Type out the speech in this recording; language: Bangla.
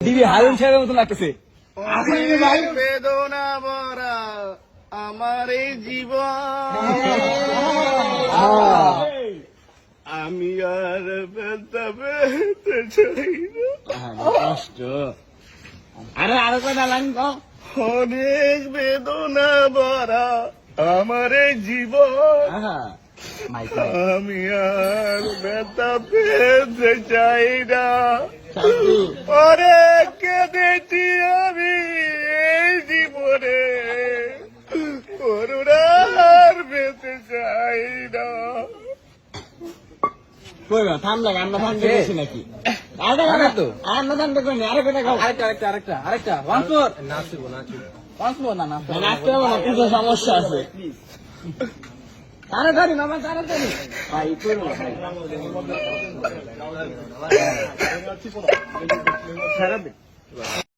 দিদি হারুন সাহেবের মতো লাগতেছে। বেদনা ভরা আমার এই জীবন, আমি আর ব্যথা পেতে চাই না। কষ্ট আরো কথা লাগবে। অনেক বেদনা ভরা আমার এই জীবন, আমি আর ব্যথা পেতে চাই না। অনেক কেঁদেছি আমি এই জীবনে, করুণার পেতে চাই না। থামলে আমরা থামতে গেছি নাকি? আমরা থামতে করিনি। আরেকটা নাচতে হবে না, কিছু সমস্যা আছে। তাড়াতাড়ি মামা, তাড়াতাড়ি ভাই করবো ভাই।